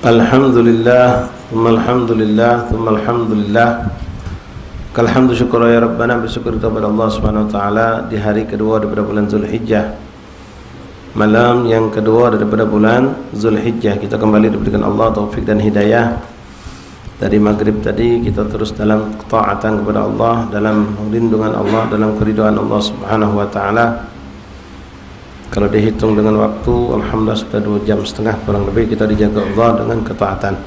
Alhamdulillah, alhamdulillah, alhamdulillah. Kalhamdu syukur ya Rabbana, bersyukur kepada Allah Subhanahu wa taala di hari kedua daripada bulan Zulhijjah. Malam yang kedua daripada bulan Zulhijjah, kita kembali diberikan Allah taufik dan hidayah. Dari maghrib tadi kita terus dalam ketaatan kepada Allah, dalam lindungan Allah, dalam keridhaan Allah Subhanahu wa taala. Kalau dihitung dengan waktu, alhamdulillah sudah 2 jam setengah kurang lebih kita dijaga Allah dengan ketaatan.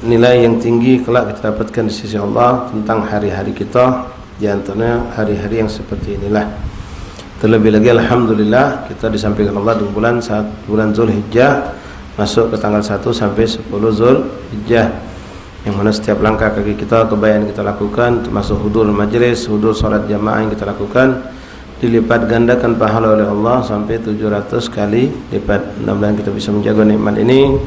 Nilai yang tinggi kelak kita dapatkan di sisi Allah tentang hari-hari kita, di antaranya hari-hari yang seperti inilah. Terlebih lagi alhamdulillah kita disampaikan Allah di bulan Zulhijjah, masuk ke tanggal 1 sampai 10 Zulhijjah, yang mana setiap langkah kaki kita, kebaikan kita lakukan, termasuk hudur majlis, hudur salat jamaah yang kita lakukan, dilipat gandakan pahala oleh Allah sampai 700 kali lipat. Mudah-mudahan kita bisa menjaga nikmat ini.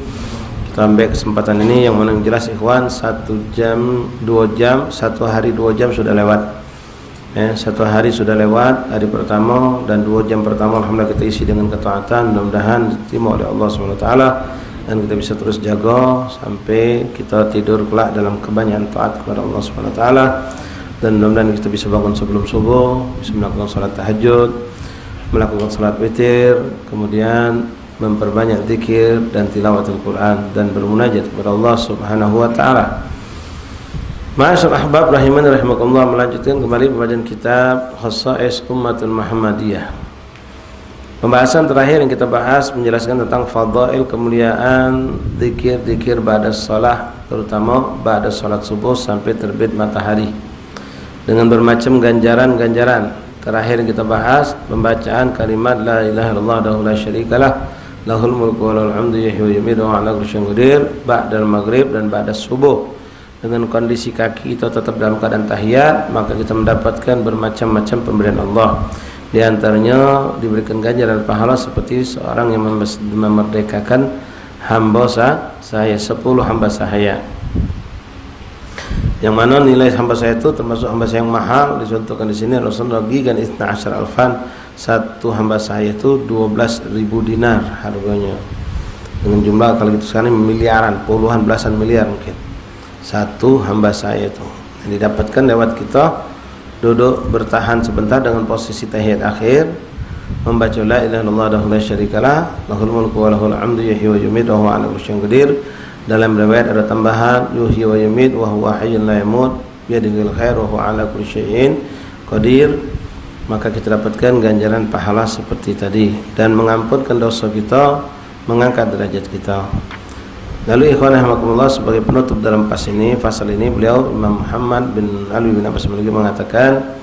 Kita ambil kesempatan ini yang mana jelas ikhwan, 1 jam 2 jam, 1 hari 2 jam sudah lewat. 1 hari sudah lewat, hari pertama dan 2 jam pertama alhamdulillah kita isi dengan ketaatan. Mudah-mudahan diterima oleh Allah SWT dan kita bisa terus jaga sampai kita tidur kelak dalam kebanyakan taat kepada Allah SWT. Dan mudah-mudahan kita bisa bangun sebelum subuh, bisa melakukan salat tahajud, melakukan salat witir, kemudian memperbanyak zikir dan tilawatul Quran dan bermunajat kepada Allah Subhanahu wa taala. Ma'asyiral ahbab rahimani rahimakumullah, melanjutkan kembali pembacaan kitab Khassa'is Ummatul Muhammadiyah. Pembahasan terakhir yang kita bahas menjelaskan tentang fadail, kemuliaan zikir-zikir ba'da shalah, terutama ba'da salat subuh sampai terbit matahari, dengan bermacam ganjaran-ganjaran. Terakhir kita bahas pembacaan kalimat la ilaha illallah wahdahu la syarikalah, lahul mulku wa lahul hamdu yuhyi wa yumiitu wa ala kulli syai'in qadir, ba'dal maghrib dan ba'da subuh. Dengan kondisi kaki kita tetap dalam keadaan tahiyat, maka kita mendapatkan bermacam-macam pemberian Allah. Di antaranya diberikan ganjaran pahala seperti seorang yang memerdekakan hamba sahaya, 10 hamba sahaya, yang mana nilai hamba saya itu termasuk hamba saya yang mahal. Dicontohkan di sini Rasulullah bagikan 12 alfan, satu hamba saya itu 12.000 dinar harganya, dengan jumlah kalau gitu sekarang miliaran, puluhan belasan miliar mungkin satu hamba saya itu. Yang didapatkan lewat kita duduk bertahan sebentar dengan posisi tahiyat akhir, membaca la ilaha illallah wahdahu la syarikalah, lahul mulku wa lahul hamdu yuhyi wa yumiitu wa huwa ala kulli syai'in qadir. Dalam riwayat ada tambahan yuhyi wa yumit wa huwa hayyun la yamut biyadihil khair wa huwa ala kulli syai'in qadir. Maka kita dapatkan ganjaran pahala seperti tadi dan mengampunkan dosa kita, mengangkat derajat kita. Lalu ikhwan rahimakumullah, sebagai penutup dalam fasal ini beliau Imam Muhammad bin Ali bin Abbas mengatakan,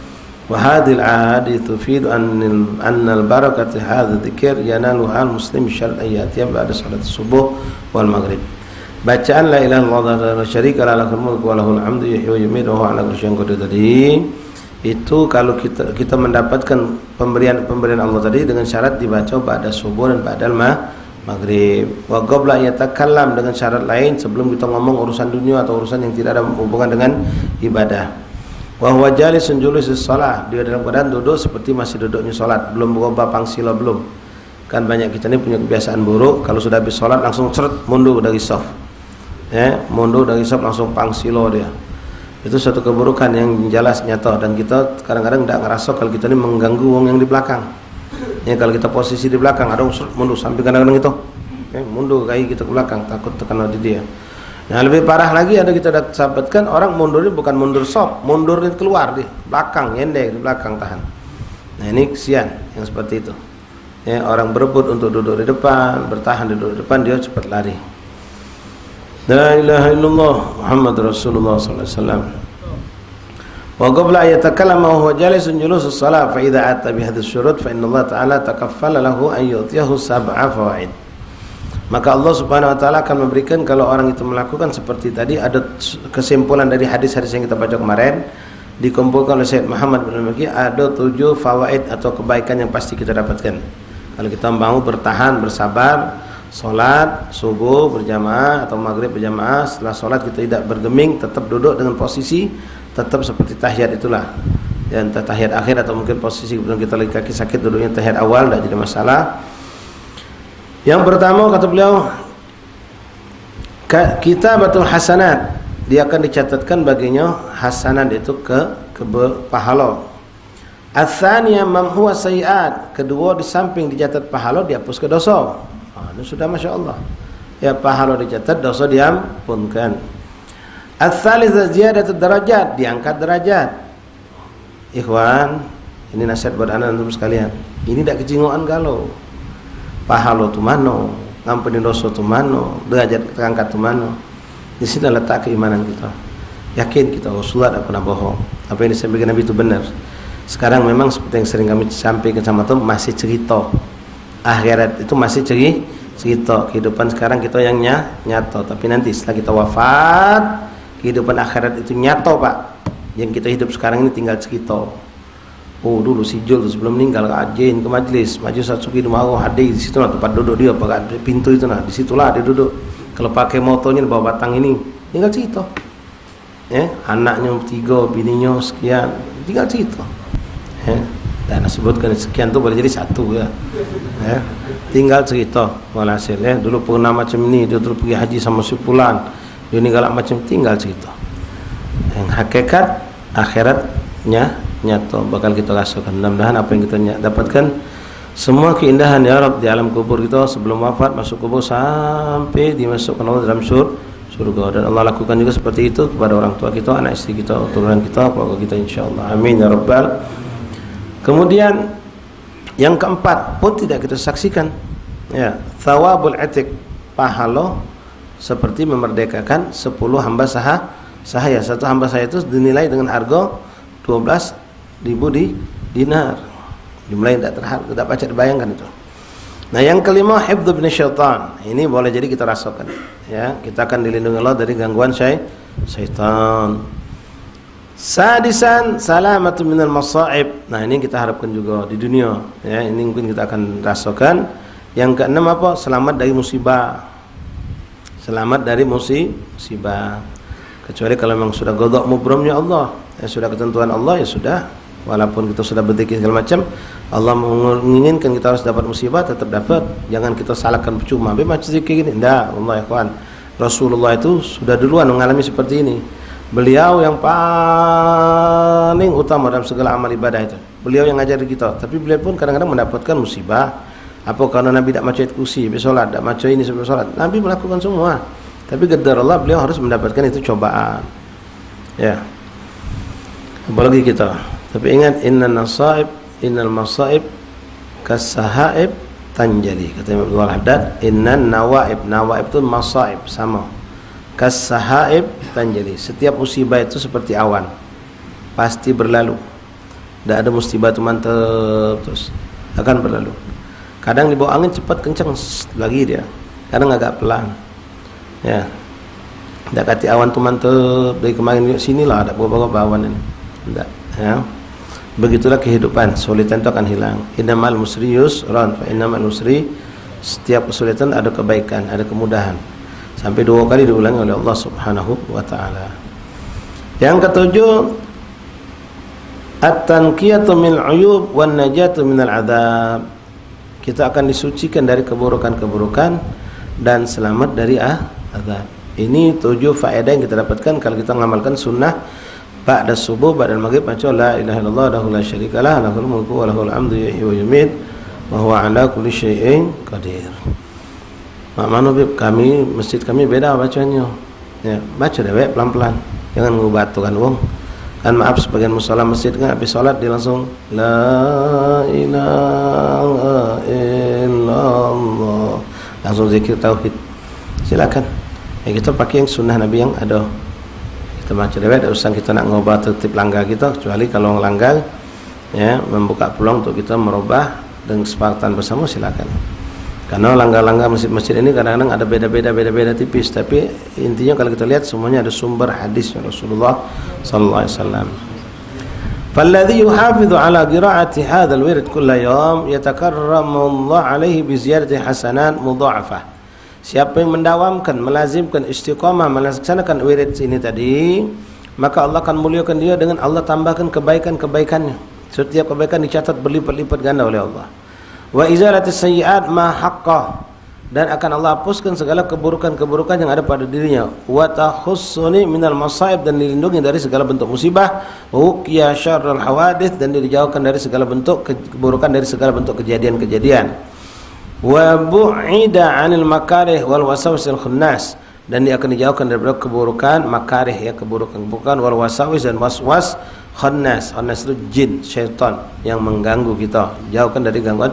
wa hadhil ahadits tufidu annal barakati hadzal dzikr yanaluha al-muslim syar'an ya'tiya ba'da salat subuh wal maghrib. Bacaan la ilaha illallah wa syarikalah lahul mulku wa lahul hamdu yuhyi wa yumiitu wa huwa ala kulli syai'in qadir tadi, itu kalau kita mendapatkan pemberian Allah tadi dengan syarat dibaca ba'da subuh dan ba'dal maghrib. Wa qabla yatakallam, dengan syarat lain sebelum kita ngomong urusan dunia atau urusan yang tidak ada hubungan dengan ibadah. Wa huwa jalisun julusis shalah, dia dalam keadaan duduk seperti masih duduknya salat, belum berubah pangsila belum. Kan banyak kita ini punya kebiasaan buruk, kalau sudah habis salat langsung ceret mundur dari saf. Mundur dari saf langsung pangsilo dia. Itu suatu keburukan yang jelas nyata, dan kita kadang-kadang tidak ngerasa kalau kita ini mengganggu orang yang di belakang. Kalau kita posisi di belakang ada mundur sampai kadang-kadang itu mundur kaki kita ke belakang, takut terkena di dia. Nah, lebih parah lagi ada kita dapatkan orang mundurnya bukan mundur saf, mundurnya keluar di belakang, nyendek di belakang tahan. Nah, ini kesian yang seperti itu. Orang berebut untuk duduk di depan, bertahan duduk di depan, dia cepat lari. La ilaha illallah Muhammad Rasulullah sallallahu alaihi wasallam. Wa qabla ayatakallama wa huwa jalisun julusus shalah fa idza ata bi hadhihi syurut fa inna Allah ta'ala takaffala lahu an yu'tiyahu sab'a fawaid. Maka Allah Subhanahu wa taala akan memberikan, kalau orang itu melakukan seperti tadi, ada kesimpulan dari hadis-hadis yang kita baca kemarin dikumpulkan oleh Syekh Muhammad bin Al-Maki, ada 7 fawaid atau kebaikan yang pasti kita dapatkan kalau kita mau bertahan bersabar Sholat subuh berjamaah atau maghrib berjamaah, setelah sholat kita tidak bergeming, tetap duduk dengan posisi tetap seperti tahiyat itulah. dan tahiyat akhir atau mungkin posisi kebetulan kita lagi kaki sakit duduknya tahiyat awal, tidak jadi masalah. Yang pertama kata beliau, kitabatul hasanat, dia akan dicatatkan baginya hasanat itu ke pahala. Ats-tsaniyah mamhuwa sayiat, kedua di samping dicatat pahala dihapus ke dosa. Ini sudah masya Allah. Ya, pahala dicatat, dosa diampunkan. Ats-tsalitsah ziyadatud darajat, diangkat derajat. Ikhwan, ini nasihat buat anak antum sekalian. Ini tidak kecingoan galau. Pahala tu mano, ngampuni dosa tu mano, derajat terangkat tu mano. Di sini letak keimanan kita. Yakin kita Rasulullah tidak pernah bohong. Apa yang disampaikan Nabi itu benar. Sekarang memang seperti yang sering kami sampaikan sama teman, masih cerita. Akhirat itu masih cerita. Kehidupan sekarang kita yang nyata. Tapi nanti setelah kita wafat, kehidupan akhirat itu nyata, Pak. Yang kita hidup sekarang ini tinggal cerita. Oh, dulu si Jul sebelum meninggal ke majlis Satsuki Dumaru hadir di situ lah tempat duduk dia, pakai pintu itu nah, di situlah dia duduk. Kalau pakai motonya bawa batang ini, tinggal cerita. Anaknya 3, bininya sekian, tinggal cerita. Dan sebutkan sekian tu boleh jadi 1 ya. Tinggal cerita. Walhasil dulu pernah macam ni, dia dulu pergi haji sama si fulan, dia ni galak macam, tinggal cerita. Yang hakikat akhiratnya nyata bakal kita rasakan. Mudah-mudahan apa yang kita dapatkan semua keindahan ya Rabb di alam kubur kita sebelum wafat, masuk kubur sampai dimasukkan Allah dalam surga. Dan Allah lakukan juga seperti itu kepada orang tua kita, anak istri kita, turunan kita, keluarga kita insyaallah. Amin ya rabbal. Kemudian yang keempat pun tidak kita saksikan, ya, thawabul atiq, pahala seperti memerdekakan 10 hamba sahaya. Satu hamba sahaya itu dinilai dengan harga 12.000 dinar. Jumlahnya tidak baca dibayangkan itu. Nah, yang kelima hifdz bin syaitan. Ini boleh jadi kita rasakan, ya, kita akan dilindungi Allah dari gangguan syaitan. Sadisan salamatu minal masaib. Nah, ini kita harapkan juga di dunia, ya, ini mungkin kita akan rasakan. Yang keenam apa? Selamat dari musibah. Selamat dari musibah. Kecuali kalau memang sudah qada mubromnya Allah, ya, sudah ketentuan Allah, ya sudah. Walaupun kita sudah berzikir segala macam, Allah menginginkan kita harus dapat musibah, tetap dapat. Jangan kita salahkan percuma. Macam zikir ini, tidak. Allah ya kawan. Rasulullah itu sudah duluan mengalami seperti ini. Beliau yang paling utama dalam segala amal ibadah itu. Beliau yang ngajar kita. Tapi beliau pun kadang-kadang mendapatkan musibah. Apa karena Nabi tidak macam kursi, bersolat, tidak macam ini sebelum solat. Nabi melakukan semua. Tapi qadar Allah, beliau harus mendapatkan itu cobaan. Ya. Apalagi kita. Tapi ingat, innal masaib kasahaib tanjali. Kata Imam Abdul Haddad, innan nawaib itu masaib, sama. Kasahaib tanjali. Setiap musibah itu seperti awan, pasti berlalu. Tidak ada musibah itu mantap terus, akan berlalu. Kadang dibawa angin cepat kencang lagi dia, kadang agak pelan. Ya, tidak kati awan itu mantap dari kemarin sinilah ada beberapa awan ini. Tidak, ya. Begitulah kehidupan, kesulitan itu akan hilang. Innamal usri yusran, fa innamal usri, setiap kesulitan ada kebaikan, ada kemudahan. Sampai 2 kali diulangi oleh Allah Subhanahu wa taala. Yang ketujuh, at-tanqiyatu min uyub wan najatu minal adzab. Kita akan disucikan dari keburukan-keburukan dan selamat dari azab. Ini 7 faedah yang kita dapatkan kalau kita mengamalkan sunnah ba'da subuh, ba'da maghrib, baca la ilaha illallah wahdahu la syarikalah, lahul mulku wa lahul hamdu yuhyi wa yumiit wa huwa 'ala kulli syai'in qadir. Mak mano bib, kami masjid kami beda bacanya. Ya, baca dewek pelan-pelan. Jangan ngubatukan wong. Kan maaf sebagian musala masjid kan habis salat dia langsung la ilaha illallah. Langsung zikir tauhid. Silakan. Ya, kita pakai yang sunnah Nabi yang ada. Kita baca dewek, tidak usah kita nak ngubah tertib langgar kita, kecuali kalau melanggar, ya, membuka peluang untuk kita merubah dengan kesepakatan bersama, silakan. Karena langgar-langgar masjid-masjid ini kadang-kadang ada beda-beda tipis, tapi intinya kalau kita lihat semuanya ada sumber hadisnya Rasulullah sallallahu alaihi wasallam. Falladhi yuhafidhu ala qira'ati hadzal wird kulla yawm yatakarramu Allah alaihi bi ziyadati hasanat mudha'afah. Siapa yang mendawamkan, melazimkan istiqamah melaksanakan wirid ini tadi, maka Allah akan muliakan dia dengan Allah tambahkan kebaikan-kebaikannya. Setiap kebaikan dicatat berlipat-lipat ganda oleh Allah. Wa izalatis sayyi'at ma haqqah, dan akan Allah hapuskan segala keburukan-keburukan yang ada pada dirinya. Wa takhussuni minal masaib, dan dilindungi dari segala bentuk musibah. Wa uqiya syarrul hawadits, dan dijauhkan dari segala bentuk keburukan, dari segala bentuk kejadian-kejadian. Wa bu'ida 'anil makarih wal wasawsil khunnas, dan dia akan dijauhkan dari keburukan makarih, ya keburukan-keburukan, wal wasawis, dan waswas khannas. Khannas itu jin, syaitan yang mengganggu kita. Jauhkan dari gangguan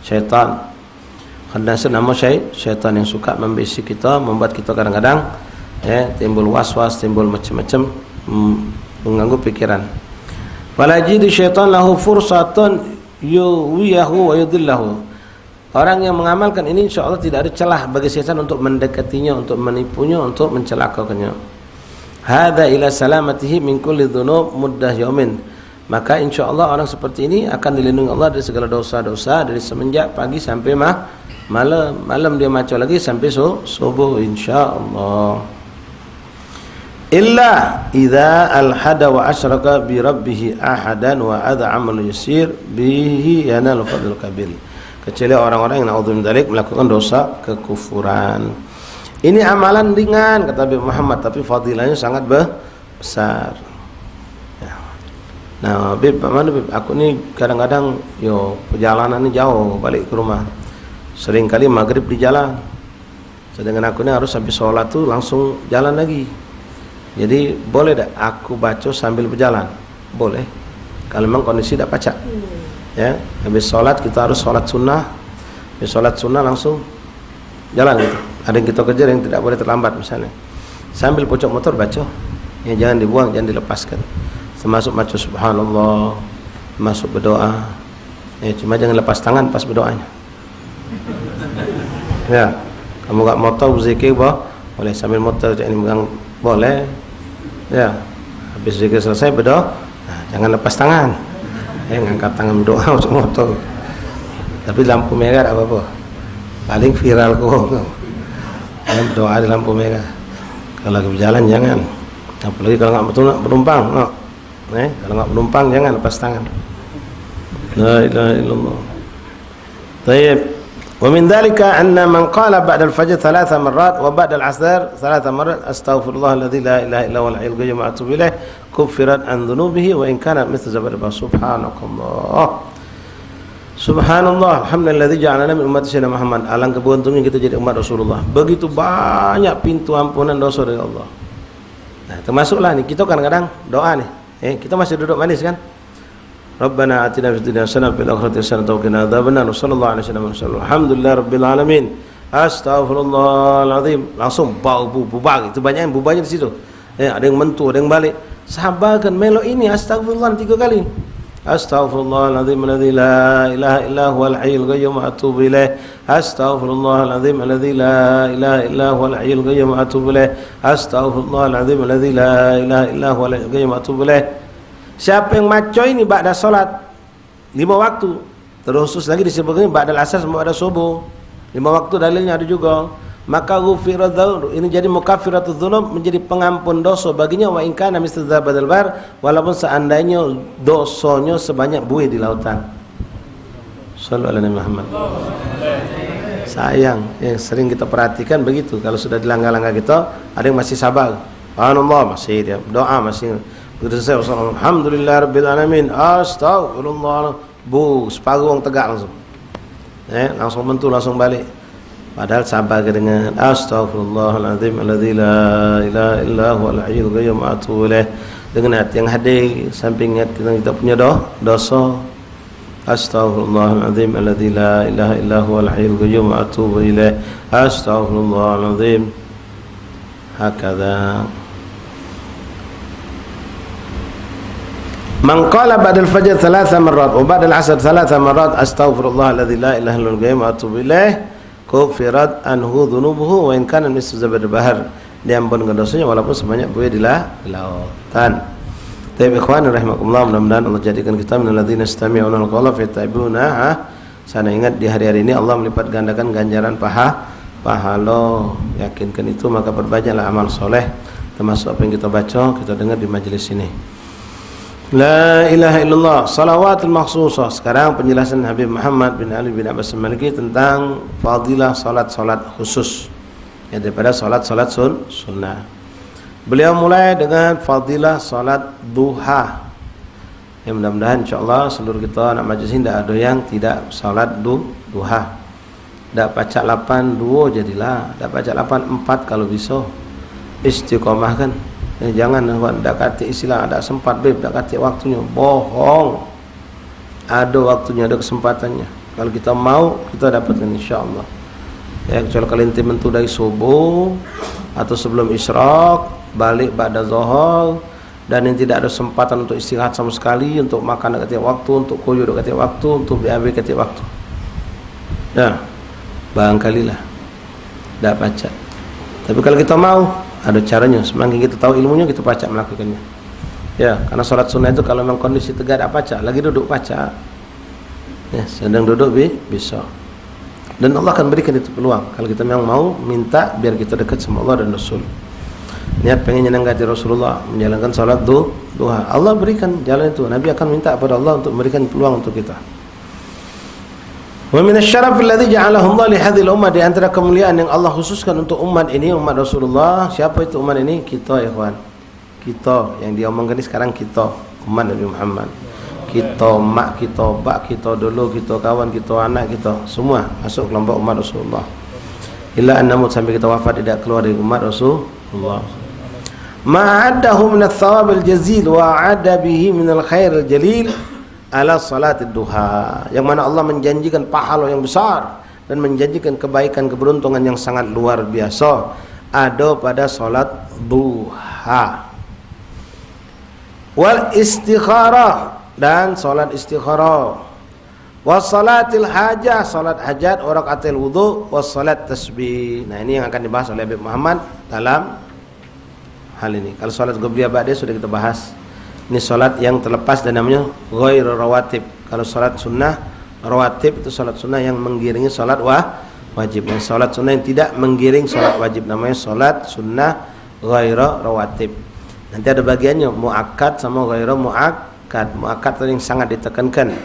syaitan. Khannas itu nama syaitan yang suka membisik kita, membuat kita kadang-kadang timbul was-was, timbul macam-macam, mengganggu pikiran. Walajidu syaitan lahu fursatun yuwiyahu wa yudillahu. Orang yang mengamalkan ini insyaAllah tidak ada celah bagi syaitan untuk mendekatinya, untuk menipunya, untuk mencelakakannya. Hada ila salamatihi min kulli dhunub muddah yaumin. Maka insyaAllah orang seperti ini akan dilindungi Allah dari segala dosa-dosa, dari semenjak pagi sampai malam dia maco lagi sampai subuh insyaAllah. Illa idza alhada wa asyraka bi rabbih ahadan wa adha amal yasir bihi yanal fadl kabil. Kecuali orang-orang yang naudzubillah min dzalik melakukan dosa kekufuran. Ini amalan ringan kata Nabi Muhammad, tapi fadilahnya sangat besar. Ya. Nah, Bib, mana Bib? Aku ni kadang-kadang perjalanan ni jauh balik ke rumah. Sering kali maghrib di jalan. Sedangkan aku ni harus habis sholat tu langsung jalan lagi. Jadi boleh tak aku baca sambil berjalan? Boleh. Kalau memang kondisi tak pacak. Ya, habis sholat kita harus sholat sunnah. Habis sholat sunnah langsung jalan gitu. Ada yang kita kejar yang tidak boleh terlambat misalnya. Sambil pocok motor baca. Ya, jangan dibuang, jangan dilepaskan. Termasuk baca subhanallah, termasuk berdoa. Ya, cuma jangan lepas tangan pas berdoanya. Ya, kamu tak motor berzikir boleh sambil motor jangan megang, boleh. Ya, habis zikir selesai berdoa, nah, jangan lepas tangan. Ngangkat tangan doa untuk motor. Tapi lampu merah apa-apa. Paling viral kok. Doa di lampu merah. Kalau lagi berjalan jangan. Apalagi kalau nggak betul nak penumpang. No. Kalau nggak penumpang jangan lepas tangan. La ilaha illallah. Baik. Wa min dzalika anna man qala ba'da al-fajr 3 marrat wa ba'da al-'asr 3 marrat astaghfirullahalladzi la ilaha illa huwal hayyul qayyum wa atubu ilaih kuffirat an dhunubihi wa in kanat mithla zabad subhanakallah. Subhanallah, alhamdulilladzi ja'alana min ummati sayyidina Muhammad. Alangkah beruntungnya kita jadi umat Rasulullah. Begitu banyak pintu ampunan dosa dari Allah. Nah, termasuklah nih kita kadang-kadang doa nih. Kita masih duduk manis kan? Rabbana atina fid dunya hasanah wa fil akhirati hasanah wa qina adzabannar. Sallallahu alaihi wasallam. Alhamdulillah rabbil alamin. Astaghfirullahal azim. Langsung bau bubar. Itu banyak yang bubarnya di situ. Ada yang mentu, ada yang balik. Sabarkan melo ini astagfirullah 3 kali. Astaghfirullahal azim alladzi la ilaha illa huwal hayyul qayyum wa atubu ilaih. Astaghfirullahal azim alladzi la ilaha illa huwal hayyul qayyum wa atubu ilaih. Astaghfirullahal azim alladzi la ilaha illa huwal hayyul qayyum wa atubu ilaih. Siapa yang maco ini ba'da solat 5 waktu, terkhusus lagi disebutkan ba'dal asar sama ba'da subuh 5 waktu, dalilnya ada juga, maka ghufirat dzunub, ini jadi mukaffiratudz dzunub, menjadi pengampun dosa baginya, wa in kana misl zabadil bar, walaupun seandainya dosanya sebanyak buih di lautan. Shallallahu alaihi Muhammad. Sayang, yang sering kita perhatikan begitu, kalau sudah dilanggar-langgar kita, ada yang masih sabar. Subhanallah, masih dia doa, masih begitu selesai, alhamdulillah rabbil alamin, astagfirullah, separuh orang tegak langsung. Langsung mentu, langsung balik. Padahal sabar dengan astaghfirullahaladzim alladzi la ilaha illa huwal hayyul qayyum wa atubu ilaih, dengan hati yang hadir samping hati kita punya dosa. Astaghfirullahaladzim alladzi la ilaha illa huwal hayyul qayyum wa atubu ilaih. Astaghfirullahaladzim. Hakadha. Man qala ba'da al-fajr 3 marrat wa ba'da al-'asr 3 marrat astaghfirullahalladzi la ilaha illa huwal qayyum wa atubu ilaih kufirat anhu dhunubuhu wa in kana mislu zabadil bahr, diampunkan dosanya walaupun sebanyak buih di lautan. Tapi ikhwan rahimakumullah, mudah-mudahan Allah jadikan kita minal ladzina yastami'una al-qawla fayattabi'una. Sana ingat di hari-hari ini Allah melipat gandakan ganjaran pahala. Yakinkan itu, maka perbanyaklah amal soleh. termasuk apa yang kita baca, kita dengar di majlis ini. La ilaha illallah, salawatul makhsusah. Sekarang penjelasan Habib Muhammad bin Ali bin Abbas Al-Maliki tentang fadilah salat-salat khusus, ya, daripada salat-salat sunnah. Beliau mulai dengan fadilah salat duha. Ya, mudah-mudahan insyaAllah seluruh kita anak majlis ini tidak ada yang tidak salat duha. Tak pacak 8-2 jadilah, tak pacak 8-4 kalau bisa. Istiqomah kan. Jangan tak kata istilah ada sempat beb, tak kata waktunya. Bohong. Ada waktunya, ada kesempatannya. Kalau kita mau, kita dapatkan insya-Allah. Ya, kecuali kalian mentu dari subuh atau sebelum isyraq, balik ba'da zuhur, dan yang tidak ada kesempatan untuk istirahat sama sekali, untuk makan dekat tiap waktu, untuk koyo dekat tiap waktu, untuk BAB dekat tiap waktu. Ya, barangkalilah tak pacak. Tapi kalau kita mau, ada caranya. Semakin kita tahu ilmunya, kita pacak melakukannya. Ya, karena sholat sunnah itu kalau memang kondisi tegak tak pacak, lagi duduk pacak. Ya, sedang duduk bisa. Dan Allah akan berikan itu peluang kalau kita memang mau minta biar kita dekat sama Allah dan Rasul. Niat pengen nyenang hati Rasulullah, menjalankan sholat duha. Allah berikan jalan itu. Nabi akan minta kepada Allah untuk memberikan peluang untuk kita. Wa min asy-syaraf alladhi ja'alahu Allah li hadhil ummah, di antara kemuliaan yang Allah khususkan untuk umat ini, umat Rasulullah. Siapa itu umat ini? Kita, ya kawan. Kita yang dia omongkan ini sekarang, kita umat Nabi Muhammad. Kita mak, kita bak, kita dulu, kita kawan, kita anak, kita semua masuk kelompok umat Rasulullah. Illa annamut, sampai kita wafat tidak keluar dari umat Rasulullah. Ma'addahu min ats-tsawab al-jazil wa 'ada bihi min al-khair al-jalil ala salatid duha, yang mana Allah menjanjikan pahala yang besar dan menjanjikan kebaikan, keberuntungan yang sangat luar biasa ada pada salat duha. Wal istikharah, dan salat istikharah. Was salatil hajah, salat hajat, wa rakaatil wudu, was salat tasbih. Nah, ini yang akan dibahas oleh Habib Muhammad dalam hal ini. Kalau salat qobliyah ba'da sudah kita bahas. Ini salat yang terlepas dan namanya ghairu rawatib. Kalau salat sunnah rawatib itu salat sunnah yang menggiringi salat wajib. Dan salat sunnah yang tidak menggiring salat wajib namanya salat sunnah ghairu rawatib. Nanti ada bagiannya muakkad sama ghairu muakkad. Muakkad itu yang sangat ditekankan.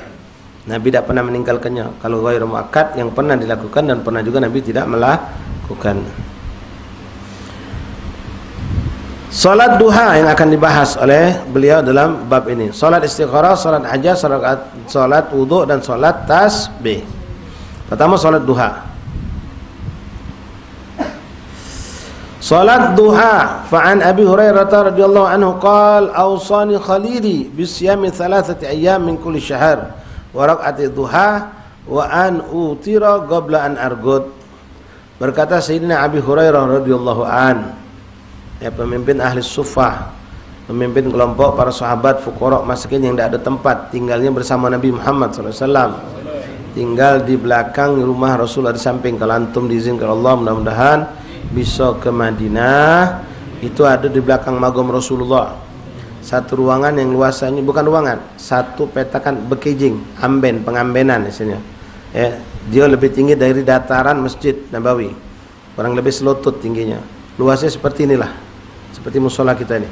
Nabi tidak pernah meninggalkannya. Kalau ghairu muakkad yang pernah dilakukan dan pernah juga Nabi tidak melakukan. Salat duha yang akan dibahas oleh beliau dalam bab ini. Salat istikharah, salat hajat, salat wudu dan salat tasbih. Pertama salat duha. Salat duha, fa'an Abi Hurairah radhiyallahu anhu qala awsani khalili bisiyami 3 ayyam min kulli syahr wa raq'ati duha wa an utira qabla an argud. Berkata Sayyidina Abi Hurairah radhiyallahu anhu, ya, pemimpin ahli suffah, pemimpin kelompok para sahabat fuqara masakin yang tidak ada tempat tinggalnya bersama Nabi Muhammad SAW, tinggal di belakang rumah Rasulullah di samping. Kalau antum diizinkan Allah, mudah-mudahan bisa ke Madinah, itu ada di belakang magam Rasulullah satu ruangan yang luasannya, bukan ruangan, satu petakan bekijing, amben, pengambenan di sini. Ya, dia lebih tinggi dari dataran Masjid Nabawi, kurang lebih selutut tingginya. Luasnya seperti inilah, seperti musola kita ini.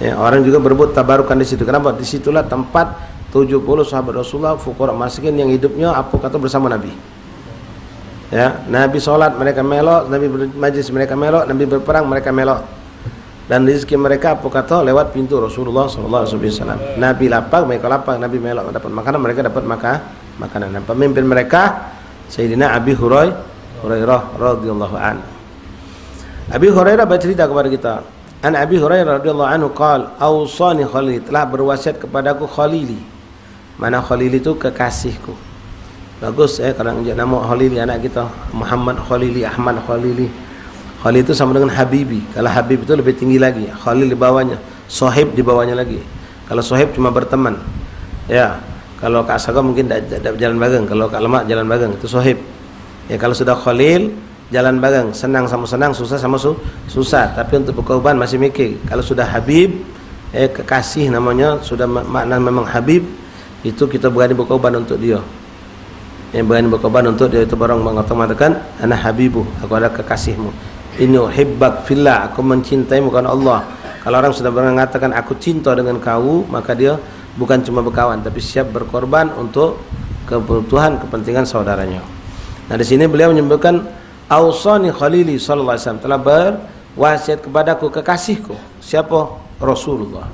Ya, orang juga berebut tabarukan di situ. Kenapa? Disitulah tempat 70 sahabat Rasulullah fuqara masakin yang hidupnya apa kata bersama Nabi. Ya, Nabi sholat mereka melok, Nabi bermajlis mereka melok, Nabi berperang mereka melok. Dan rezeki mereka apa kata lewat pintu Rasulullah SAW. Nabi lapar mereka lapar, Nabi melok dapat makanan, mereka dapat makanan. Dan pemimpin mereka Sayyidina Abi Hurairah radhiyallahu anhu. Abi Hurairah bercerita kepada kita, an Abi Hurairah radhiyallahu anhu qala awsani khalili, telah berwasiat kepadaku khalili. Mana khalili itu kekasihku. Bagus kalau ngejak nama Khalili anak kita, Muhammad Khalili, Ahmad Khalili. Khalil itu sama dengan Habibi. Kalau Habib itu lebih tinggi lagi, Khalil di bawahnya, Sohib di bawahnya lagi. Kalau Sohib cuma berteman. Ya, kalau Kak Saga mungkin tidak jalan bareng, kalau Kak Lemak jalan bareng, itu Sohib. Ya, kalau sudah Khalil jalan bareng, senang sama senang, susah sama susah. Tapi untuk berkorban masih mikir. Kalau sudah Habib, kekasih namanya, sudah makna memang Habib, itu kita berani berkorban untuk dia. Yang berani berkorban untuk dia itu barang mengatakan ana habibu, aku adalah kekasihmu. Inni uhibbak fillah, aku mencintaimu karena Allah. Kalau orang sudah mengatakan aku cinta dengan kau, maka dia bukan cuma berkawan tapi siap berkorban untuk kebutuhan kepentingan saudaranya. Nah, di sini beliau menyebutkan ausani khalili sallallahu alaihi wasallam, telah berwasiat kepadaku kekasihku. Siapa? Rasulullah.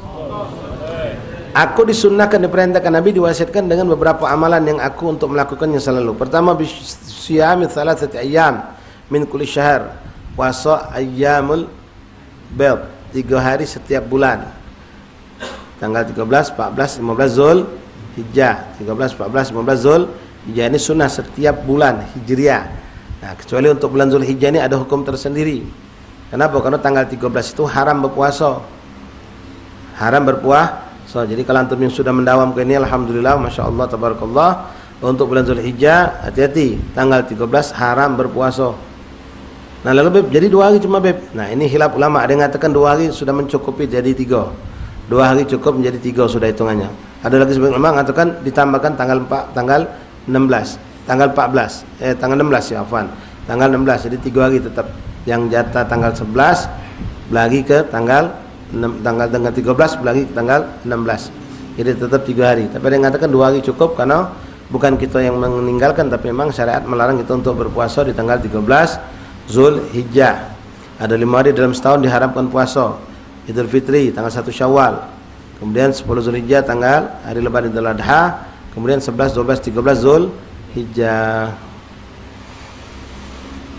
Aku disunnahkan, diperintahkan Nabi, diwasiatkan dengan beberapa amalan yang aku untuk melakukannya selalu. Pertama, bisyami thalathati ayyam min kulli syahr, puasa ayyamul bid, 3 hari setiap bulan. Tanggal 13, 14, 15 Zul Hijjah. 13, 14, 15 Zul Hijjah ini sunnah setiap bulan Hijriah. Nah, kecuali untuk bulan Zul Hijjah ini ada hukum tersendiri. Kenapa? Karena tanggal 13 itu haram berpuasa. Haram berpuasa. Jadi kalau antum yang sudah mendawam ke ini, alhamdulillah, masya Allah, tabarakallah. Untuk bulan Zul Hijjah, hati-hati, tanggal 13 haram berpuasa. Nah, lalu Beb, jadi 2 hari cuma Beb. Nah, ini khilaf ulama. Ada yang mengatakan 2 hari sudah mencukupi jadi 3. 2 hari cukup menjadi 3 sudah hitungannya. Ada lagi sebagian ulama mengatakan ditambahkan tanggal 4, tanggal 16, tanggal 14, tanggal 16 ya, afwan. Tanggal 16, jadi 3 hari tetap. Yang jatah tanggal 11 lagi ke tanggal 13 lagi ke tanggal 16. Jadi tetap 3 hari. Tapi ada yang mengatakan 2 hari cukup karena bukan kita yang meninggalkan, tapi memang syariat melarang kita untuk berpuasa di tanggal 13 Zul Hijjah. Ada 5 hari dalam setahun diharamkan puasa. Idul Fitri tanggal 1 Syawal, kemudian 10 Zul Hijjah tanggal hari lebaran Idul Adha, kemudian 11, 12, 13 Zul Hijjah.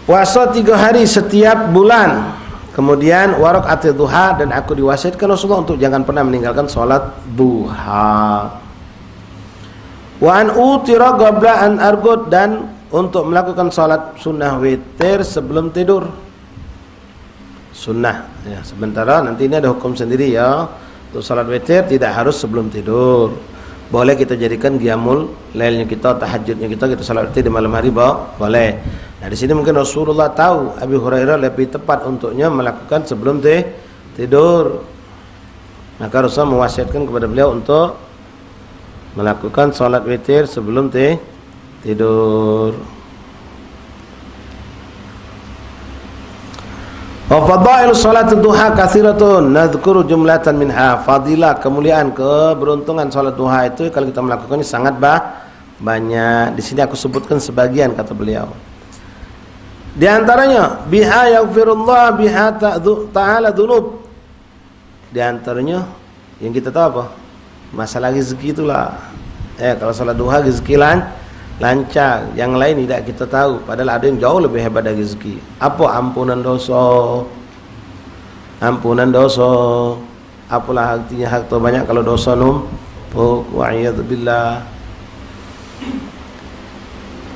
Puasa 3 hari setiap bulan. Kemudian waraqatul duha, dan aku diwasiatkan Rasulullah untuk jangan pernah meninggalkan salat duha. Wa an utira qabla an arqud, dan untuk melakukan salat sunnah witir sebelum tidur. Sunnah ya, sementara nanti ini ada hukum sendiri ya. Untuk salat witir tidak harus sebelum tidur. Boleh kita jadikan qiyamul lailnya kita, tahajudnya kita salat witir di malam hari, boleh. Nah, di sini mungkin Rasulullah tahu Abi Hurairah lebih tepat untuknya melakukan sebelum tidur. Maka Rasulullah mewasiatkan kepada beliau untuk melakukan salat witir sebelum tidur. Wa fadailu salat duha katsiratun, nadhkuru jumlatan minha. Fadilah, kemuliaan, keberuntungan salat duha itu kalau kita melakukannya sangat banyak. Di sini aku sebutkan sebagian, kata beliau. Di antaranya biha yaghfirullah biha ta'ala dzunub. Di antaranya yang kita tahu apa? Masalah rezeki itulah. Kalau salat duha rezeki lancar, yang lain tidak kita tahu. Padahal ada yang jauh lebih hebat dari rezeki. Apa? Ampunan dosa. Ampunan dosa. Apalah artinya harta banyak kalau dosa numpuk. Wa'iyadzubillah.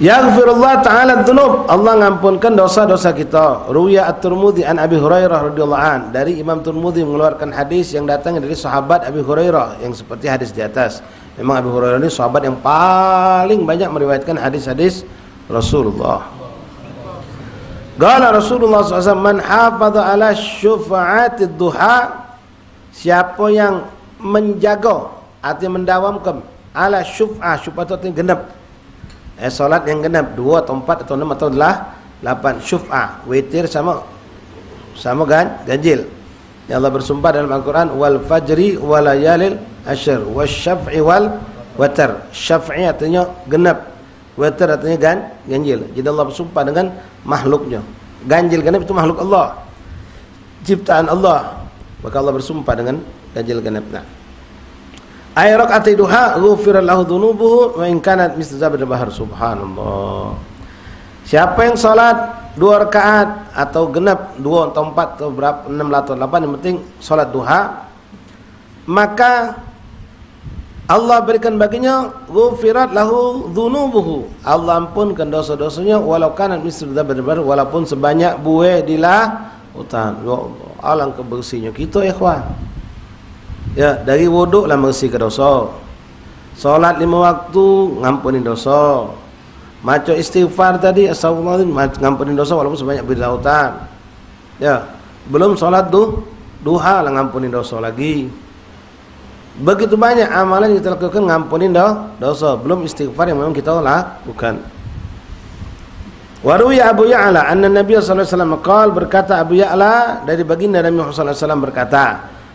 Yaghfirullah ta'ala dzunub, Allah mengampunkan dosa-dosa kita. Ruwiya at-Tirmidzi an Abi Hurairah radhiyallahu an, dari Imam Tirmidzi mengeluarkan hadis yang datang dari sahabat Abi Hurairah yang seperti hadis di atas. Memang Abu Hurairah ini sahabat yang paling banyak meriwayatkan hadis-hadis Rasulullah. Qala Rasulullah SAW, man hafadha ala syufa'atid duha, siapa yang menjaga, artinya mendawamkan, ala syuf'ah, syuf'ah itu artinya genap. Salat yang genap 2 atau 4 atau 6 atau 8 syuf'ah, witir sama ganjil. Ya Allah bersumpah dalam Al-Quran, wal fajri wal layalil ashr wasyaf'i wal watar. Syaf'i artinya genap, watar artinya ganjil. Jadi Allah bersumpah dengan makhluknya. Ganjil genap itu makhluk Allah, ciptaan Allah, maka Allah bersumpah dengan ganjil genap. Nah, ay raq'ati duha ghufira lahu dhunubuhu wa in kanat mislu zabadil bahr. Subhanallah. Siapa yang salat 2 rakaat atau genap 2 atau 4 atau berapa 6 atau 8, yang penting salat duha, maka Allah berikan baginya ghufirat lahu dhunubuhu, Allah ampunkan dosa-dosanya, walau kanat mislu zabadil bahr, walaupun sebanyak buih di lautan. Ya Allah, alangkah bersihnya kita ikhwan. Ya, dari wuduk lah bersihkan dosa. Salat 5 waktu ngampuni dosa. Maca istighfar tadi, astagfirullahaladzim, ngampuni dosa walaupun sebanyak buih di lautan. Ya, belum salat duha lah ngampuni dosa lagi. Begitu banyak amalan yang kita lakukan ngampuni dosa, belum istighfar yang memang kita lakukan. Waruya Abu Ya'la anna Nabi sallallahu alaihi wasallam qaal, berkata Abu Ya'la dari baginda Nabi Muhammad sallallahu alaihi wasallam berkata,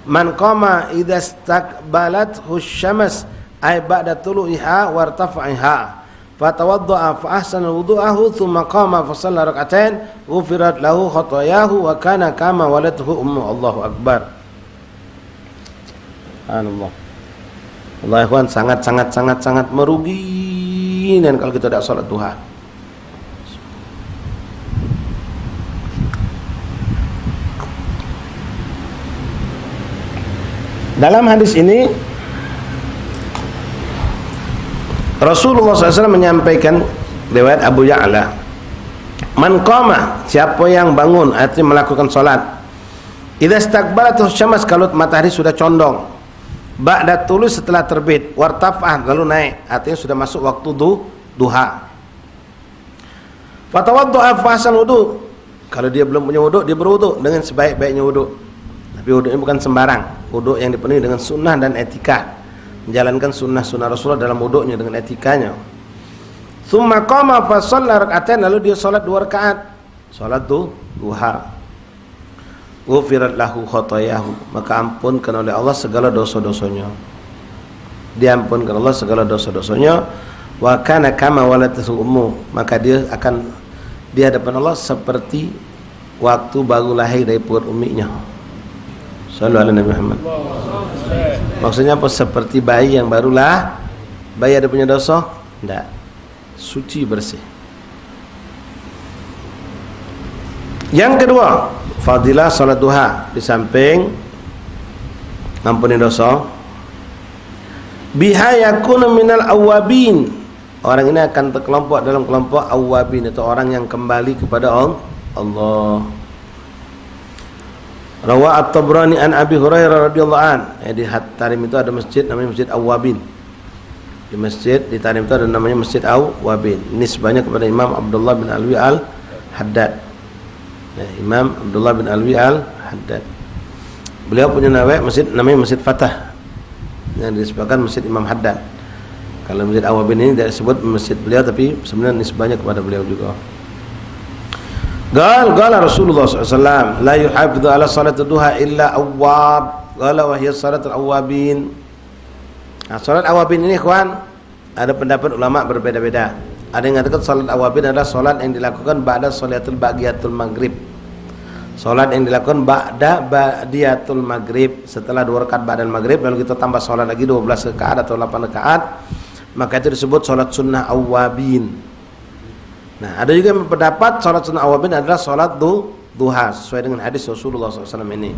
man qama idza istaqbalathu asy-syams ay ba'da tulu'iha wartafa'iha fatawadda'a fa ahsana wudu'ahu thumma qama fa shalla rak'atain ghufirat lahu khatayahu wa kana kama walathu ummu. Allahu akbar. Subhanallah. Allah ikhwan, sangat merugi dan kalau kita tidak salat duha. Dalam hadis ini Rasulullah SAW menyampaikan, riwayat Abu Ya'la, man qama, siapa yang bangun artinya melakukan salat, idza istaqbalatu syams, kalau matahari sudah condong, ba'da tulus, setelah terbit, wartafah, lalu naik, artinya sudah masuk waktu duha, fatawaddu'a fa ahsan wudu, kalau dia belum punya wudu, dia berwudu dengan sebaik-baiknya wudu. Tapi wudu ini bukan sembarang, wudu yang dipenuhi dengan sunnah dan etika, menjalankan sunnah-sunnah Rasulullah dalam wudunya dengan etikanya. Tsumma qama fa shalla rak'atain, lalu dia salat 2 rakaat, salat duha. Ghufirat lahu khatayahu, maka ampunkan oleh Allah segala dosa-dosanya. Diampunkan Allah segala dosa-dosanya. Wa kana kama walathu ummu, maka dia akan di hadapan Allah seperti waktu baru lahir dari perut umminya. Sallallahu alaihi Muhammad. Maksudnya apa? Seperti bayi yang barulah. Bayi ada punya dosa? Tidak. Suci, bersih. Yang kedua, fadilah salat duha. Di samping ampuni dosa, biha yakunu minal awwabin, orang ini akan terkelompok dalam kelompok awwabin, itu orang yang kembali kepada Allah. Rawa At-Tabrani an Abi Hurairah radhiyallahu an. Di Tarim itu ada masjid namanya Masjid Awwabin. Di masjid di Tarim itu ada namanya Masjid Awwabin. Nisbahnya kepada Imam Abdullah bin Alwi Al-Haddad. Imam Abdullah bin Alwi Al-Haddad. Beliau punya masjid namanya Masjid Fatah, yang disebutkan Masjid Imam Haddad. Kalau Masjid Awwabin ini tidak disebut masjid beliau, tapi sebenarnya nisbahnya kepada beliau juga. Qala Rasulullah SAW, la yuhafidhu ala salat duha illa awwab. Qala wa hiya salatul awwabin. Nah, salat awwabin ini kawan, ada pendapat ulama berbeda-beda. Ada yang mengatakan salat awwabin adalah salat yang dilakukan ba'da salatul bagiyatul maghrib. Salat yang dilakukan ba'da ba'diyatul maghrib, setelah 2 rakaat ba'dal maghrib, lalu kita tambah salat lagi 12 rakaat atau 8 rakaat, maka itu disebut salat sunnah awwabin. Nah, ada juga yang berpendapat salat sunnah awwabin adalah salat duha, sesuai dengan hadis Rasulullah SAW ini.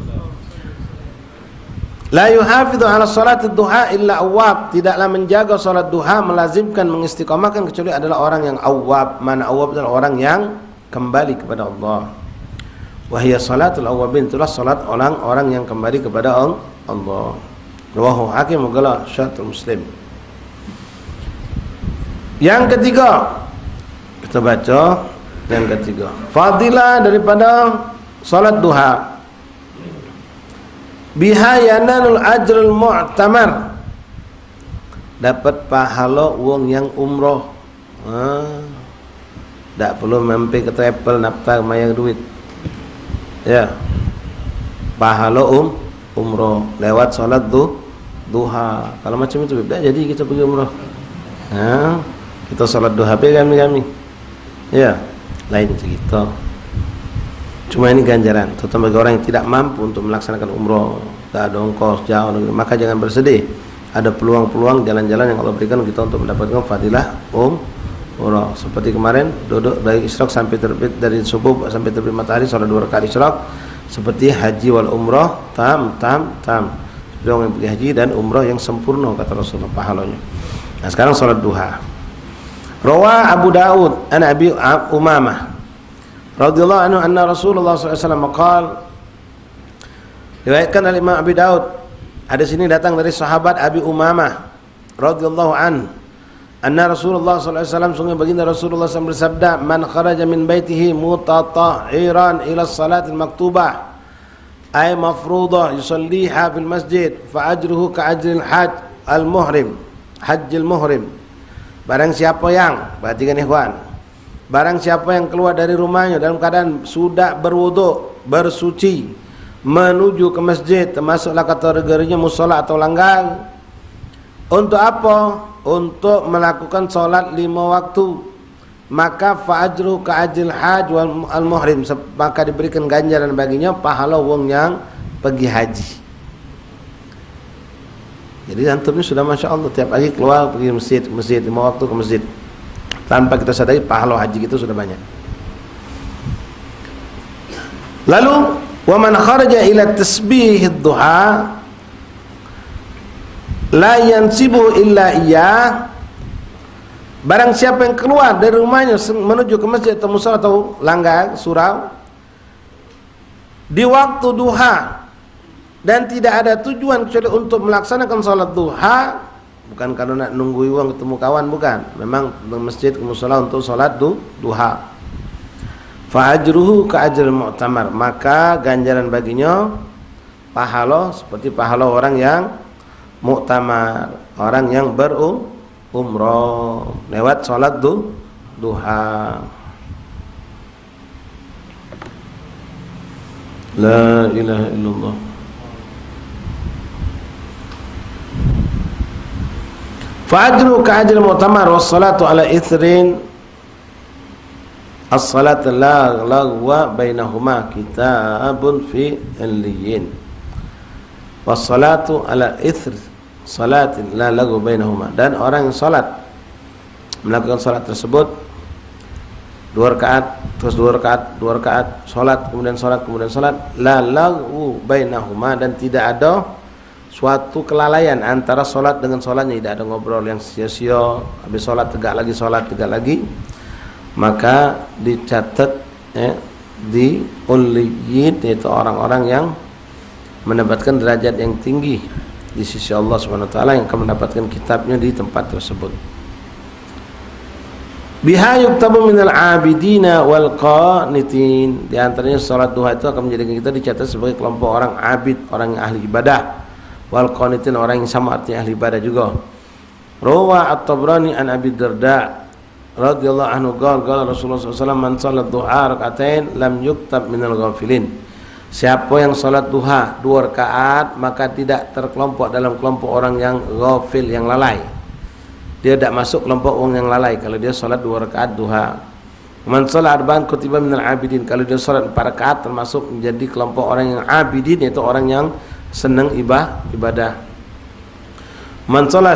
La yuhafidhu ala salat duha illa awwab, tidaklah menjaga salat duha, melazimkan, mengistiqamahkan, kecuali adalah orang yang awwab. Mana awwab adalah orang yang kembali kepada Allah. Wahia salatul awwabin, itulah salat orang-orang yang kembali kepada Allah. Rawahu Hakim wa qala Syahrul Muslim. Yang ketiga, kita baca yang ketiga, fadilah daripada salat duha, biha yanalul ajrul mu'tamar, dapat pahala wong yang umroh. Tak perlu mampir ke travel naftar mayar duit, ya, pahala umroh lewat salat duha. Kalau macam itu tidak jadi kita pergi umroh. Kita salat duha kami ya, lain cerita. Cuma ini ganjaran, terutama bagi orang yang tidak mampu untuk melaksanakan umroh, tak ada ongkos jauh, maka jangan bersedih. Ada peluang-peluang jalan-jalan yang Allah berikan kita untuk mendapatkan fadilah umroh. Seperti kemarin duduk dari isyraq sampai terbit, dari subuh sampai terbit matahari, salat 2 rakaat isyraq, seperti haji wal umroh tam. Seperti orang yang pergi haji dan umroh yang sempurna, kata Rasulullah pahalanya. Nah, sekarang salat duha. Rawa Abu Daud an Abi Umamah radhiyallahu anhu anna Rasulullah SAW qala, diriwayatkan oleh Imam Abi Daud, ada sini datang dari sahabat Abi Umamah radhiyallahu anhu anna Rasulullah SAW, sungguh baginda Rasulullah SAW bersabda, man kharaja min baitihi mutatahhiran ila salatil maktubah ay mafruḍah yusalliha fil masjid fa ajruhu ka ajril hajjil muhrim. Barang siapa yang, perhatikan ikhwan, barang siapa yang keluar dari rumahnya dalam keadaan sudah berwudu, bersuci, menuju ke masjid, termasuklah kategorinya musola atau langgar. Untuk apa? Untuk melakukan solat 5 waktu. Maka fa'ajru ka'ajil haj wal al-muhrim, maka diberikan ganjaran baginya pahala wong yang pergi haji. Jadi antum ini sudah masya Allah tiap pagi keluar pergi masjid 5 waktu ke masjid. Tanpa kita sadari pahala haji itu sudah banyak. Lalu wa man kharaja ila tasbih ad-duha la yansibu illa iyyah. Barang siapa yang keluar dari rumahnya menuju ke masjid atau musala atau langgar, surau di waktu duha dan tidak ada tujuan kecuali untuk melaksanakan salat duha, bukan karena nak nunggu uang ketemu kawan, bukan, memang ke masjid ke musala untuk salat duha, fa ajruhu ka ajril mu'tamar, maka ganjaran baginya pahala seperti pahala orang yang mu'tamar, orang yang umrah lewat salat duha. La ilaha illallah. Fa'ajru ka'ajri mu'tamar wassalatu ala ithrin as-salat la lagwa bainahuma kitabun fi alliyin wassalatu ala ithri salatin la lagu bainahuma, dan orang yang salat melakukan salat tersebut 2 rakaat terus 2 rakaat 2 rakaat salat kemudian salat la lagu bainahuma, dan tidak ada suatu kelalaian antara salat dengan salatnya, tidak ada ngobrol yang sia-sia, habis salat tegak lagi, maka dicatat di uliyyin, yaitu orang-orang yang mendapatkan derajat yang tinggi di sisi Allah Subhanahu wa taala, yang akan mendapatkan kitabnya di tempat tersebut. Biha yuktabu minal abidina wal qanitin, di antaranya salat duha itu akan menjadikan kita dicatat sebagai kelompok orang abid, orang yang ahli ibadah, wal qanitin, orang yang sama artinya ahli ibadah juga. Rawa at-Tabrani an Abi Darda radhiyallahu anhu qala Rasulullah sallallahu alaihi wasallam man shalat duha rak'atain lam yuktab minal ghafilin. Siapa yang salat duha 2 rakaat maka tidak terkelompok dalam kelompok orang yang ghafil, yang lalai. Dia tidak masuk kelompok orang yang lalai kalau dia salat 2 rakaat duha. Man shalat arba'an kutiba minal abidin, kalau dia salat 4 rakaat termasuk menjadi kelompok orang yang abidin, yaitu orang yang senang ibadah. Man shalat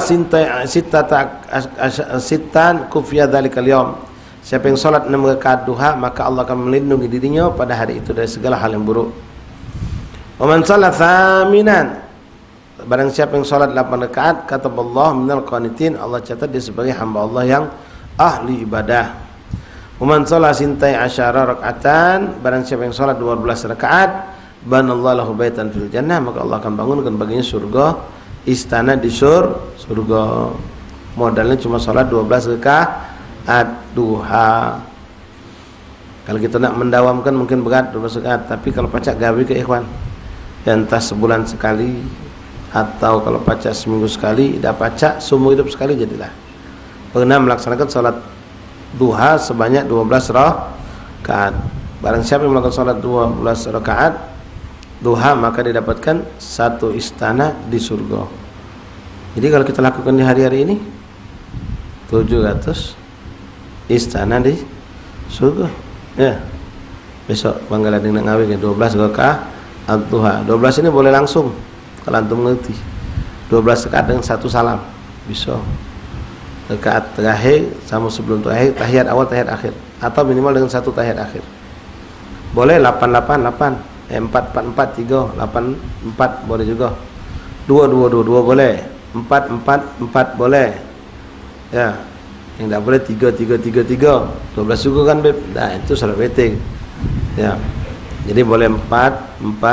sittan kufiya dzalikal yaum, siapa yang salat 6 rakaat duha maka Allah akan melindungi dirinya pada hari itu dari segala hal yang buruk. Wa man shalat thaminan, barang siapa yang salat 8 rakaat kataballahu minal qanitin, Allah catat dia sebagai hamba Allah yang ahli ibadah. Wa man shalat sintai asyara rakaatan, barang siapa yang salat 12 rakaat banallahu lahu baitan fil jannah, maka Allah akan bangunkan baginya surga, istana di surga. Modalnya cuma salat 12 rakaat duha. Kalau kita nak mendawamkan mungkin berat 12 rakaat, tapi kalau pacak gawe ke ikhwan, ya entah sebulan sekali atau kalau pacak seminggu sekali, dah pacak seumur hidup sekali jadilah. Pernah melaksanakan salat duha sebanyak 12 rakaat. Barang siapa yang melakukan salat 12 rakaat duha maka didapatkan 1 istana di surga. Jadi kalau kita lakukan di hari-hari ini 700 istana di surga. Ya. Besok Bangga Lading nak ngawin 12 rakaat duha. 12 ini boleh langsung kalau antum mengerti. 12 rakaat dengan 1 salam bisa. Rakaat terakhir sama sebelum terakhir, tahiyat awal, tahiyat akhir, atau minimal dengan 1 tahiyat akhir. Boleh 888, 444, 3, 84 boleh juga. 2 boleh. 4 boleh. Ya. Yang tak boleh 3 12 juga kan beb. Nah, itu salat witir. Ya. Jadi boleh 4 2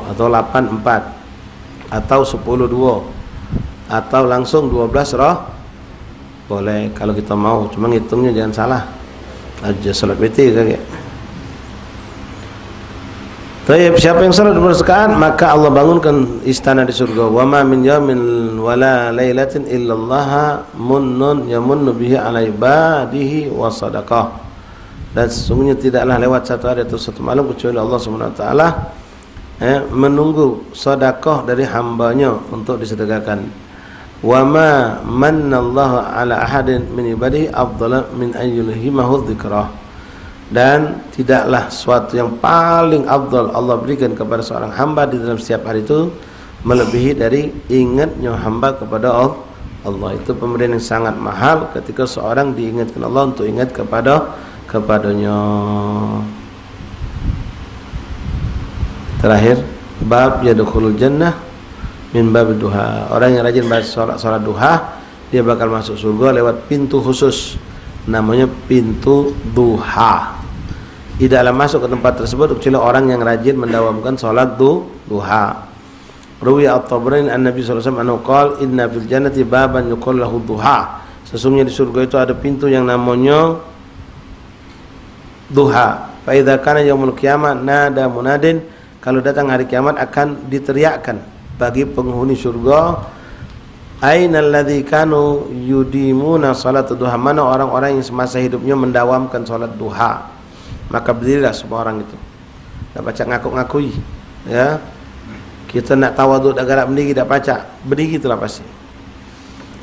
atau 8 4 atau 10 2 atau langsung 12 boleh kalau kita mau, cuma ngitungnya jangan salah aja salat witir kayak. Taib, siapa yang salat 12 rakaat maka Allah bangunkan istana di surga. Wa ma min yawmin wala lailatin illallah munnun yamunnu bihi ala ibadihi wa sadaqah. Dan sesungguhnya tidaklah lewat satu hari atau satu malam kecuali Allah Subhanahu wa taala menunggu sedekah dari hambanya untuk disedekahkan. Wa ma mannallahu ala ahadin min ibadihi afdala min ayyulhimahu dzikrah. Dan tidaklah suatu yang paling afdal Allah berikan kepada seorang hamba di dalam setiap hari itu melebihi dari ingatnya hamba kepada Allah. Itu pemberian yang sangat mahal ketika seorang diingatkan Allah untuk ingat kepadanya. Terakhir, bab yadkhulul jannah min bab duha. Orang yang rajin baca salat duha dia bakal masuk surga lewat pintu khusus, namanya pintu duha. Tidaklah masuk ke tempat tersebut kecuali orang yang rajin mendawamkan salat duha. Ruwi at-Tabrani an-Nabi sallallahu alaihi wasallam qala inna fil jannati baban yuqal lahu duha. Sesungguhnya di surga itu ada pintu yang namanya duha. Fa idza kana yaumul qiyamah nada munadin, kalau datang hari kiamat akan diteriakkan bagi penghuni surga, ainal ladzi kanu yudimuna salat duha, mana orang-orang yang semasa hidupnya mendawamkan salat duha. Maka berdirilah semua orang itu. Tak baca ngakuk-ngakui, ya. Kita nak tawaduk dak gerak berdiri, dak baca berdiri itulah pasti.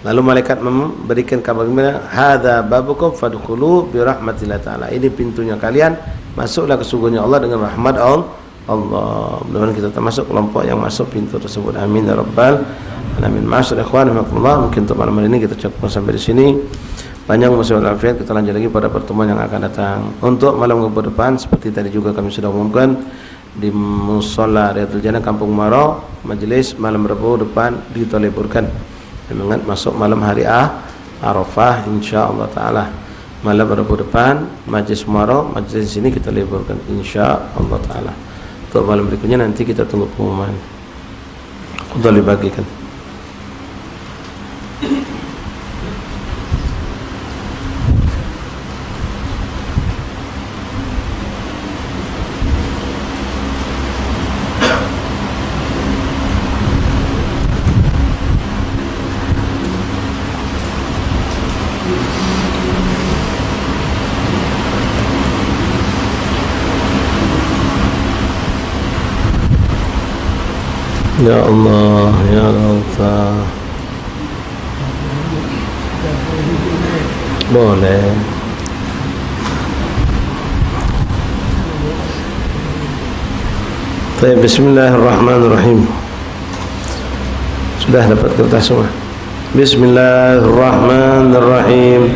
Lalu malaikat memberikan kabar gembira, hadza babukum fadkhulu bi rahmatillah taala. Ini pintunya kalian, masuklah ke surganya Allah dengan rahmat Allah. Mudah-mudahan kita termasuk kelompok yang masuk pintu tersebut. Amin ya rabbal alamin. Ma'asyiral ikhwan rahimakumullah, mungkin untuk malam hari ini kita cukup sampai di sini. Panjang masalah afiat, kita lanjut lagi pada pertemuan yang akan datang. Untuk malam minggu depan seperti tadi juga kami sudah umumkan di Mushola Riyadul Jannah Kampung Maro, majelis malam Rabu depan ditoliburkan mengingat masuk malam hari Arafah insyaallah taala. Malam Rabu depan majelis Maro, majelis sini kita liburkan insyaallah taala. Untuk malam berikutnya nanti kita tunggu pengumuman. Sudah dibagikan. Ya Allah, Ya Raufah. Boleh. Baik, bismillahirrahmanirrahim. Sudah dapat kertas semua? Bismillahirrahmanirrahim.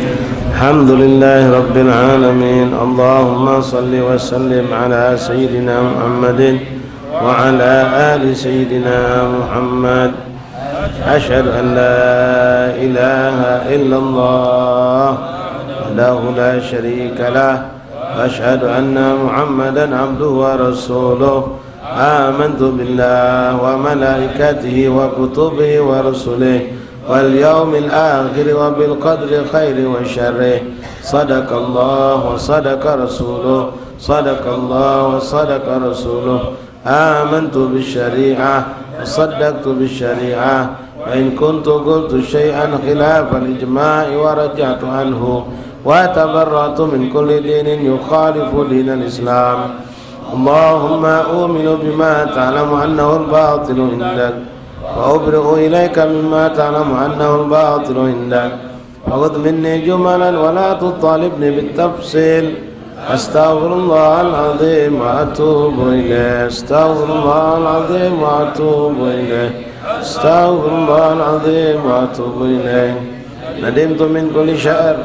Alhamdulillahi rabbil alamin. Allahumma salli wa sallim ala sayyidina Muhammadin وعلى آل سيدنا محمد. أشهد أن لا إله إلا الله وحده لا شريك له وأشهد أن محمدا عبده ورسوله. آمنت بالله وملائكته وكتبه ورسله واليوم الآخر وبالقدر خير وشره. صدق الله وصدق رسوله. صدق الله وصدق رسوله. آمنت بالشريعة وصدقت بالشريعة وإن كنت قلت شيئا خلاف الإجماع ورجعت عنه وتبرأت من كل دين يخالف دين الإسلام. اللهم أؤمن بما تعلم أنه الباطل عندك وأبرئ إليك مما تعلم أنه الباطل عندك. خذ مني جملا ولا تطالبني بالتفصيل. أستغفر الله العظيم وأتوب إليه. أستغفر الله العظيم وأتوب إليه. أستغفر الله العظيم وأتوب إليه. ندمت من كل شر.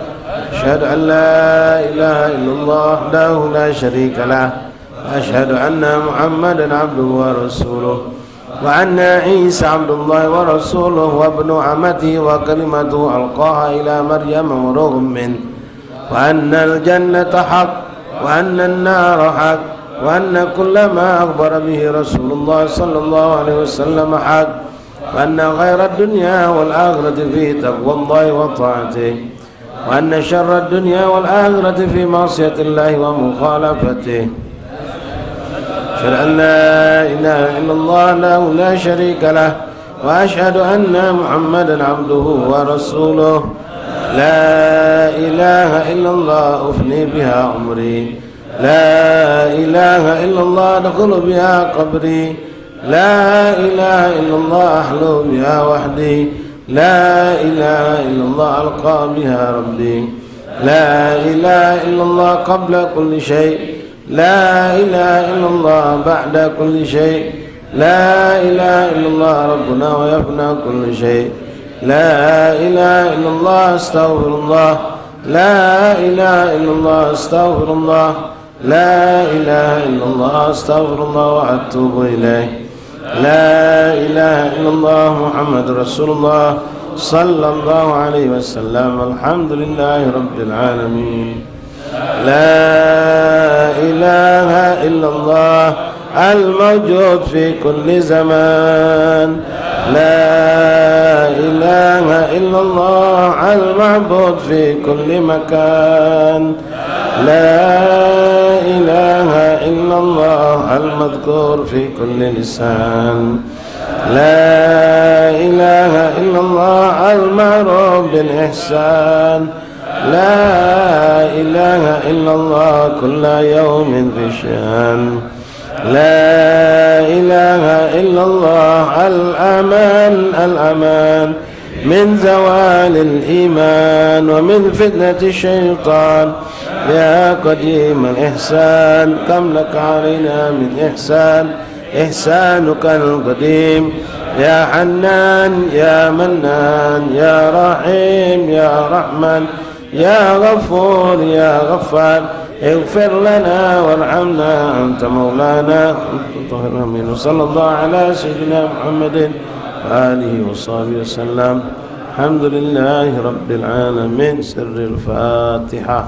أشهد أن لا إله إلا الله وحده لا شريك له. أشهد أن محمدا عبده ورسوله وأن عيسى عبد الله ورسوله وابن عمته وكلمته ألقاها إلى مريم وروح منه. وأن الجنة حق وأن النار حق وأن كل ما أخبر به رسول الله صلى الله عليه وسلم حق. وأن خير الدنيا والآخرة في تقوى الله وطاعته. وأن شر الدنيا والآخرة في معصية الله ومخالفته. أشهد أن لا إله إلا الله له لا شريك له وأشهد أن محمدا عبده ورسوله لا إله إلا الله أفني بها عمري لا إله إلا الله أدخل بها قبري لا إله إلا الله أحلو بها وحدي لا إله إلا الله ألقى بها ربي لا إله إلا الله قبل كل شيء لا إله إلا الله بعد كل شيء لا إله إلا الله ربنا ويفنى كل شيء لا إله إلا الله أستغفر الله لا إله إلا الله أستغفر الله لا إله إلا الله أستغفر الله وأتوب إليه لا إله إلا الله محمد رسول الله صلى الله عليه وسلم الحمد لله رب العالمين لا إله إلا الله الموجود في كل زمان لا إله إلا الله المعبود في كل مكان لا إله إلا الله المذكور في كل لسان لا إله إلا الله المعروف بالإحسان لا إله إلا الله كل يوم في شأن لا إله إلا الله الأمان من زوال الإيمان ومن فتنة الشيطان يا قديم الإحسان كم لك علينا من إحسان إحسانك القديم يا حنان يا منان يا رحيم يا رحمن يا غفور يا غفار اغفر لنا وارحمنا أنت مولانا طهرنا من صلى الله على سيدنا محمد وآله وصحبه وسلم الحمد لله رب العالمين سر الفاتحة.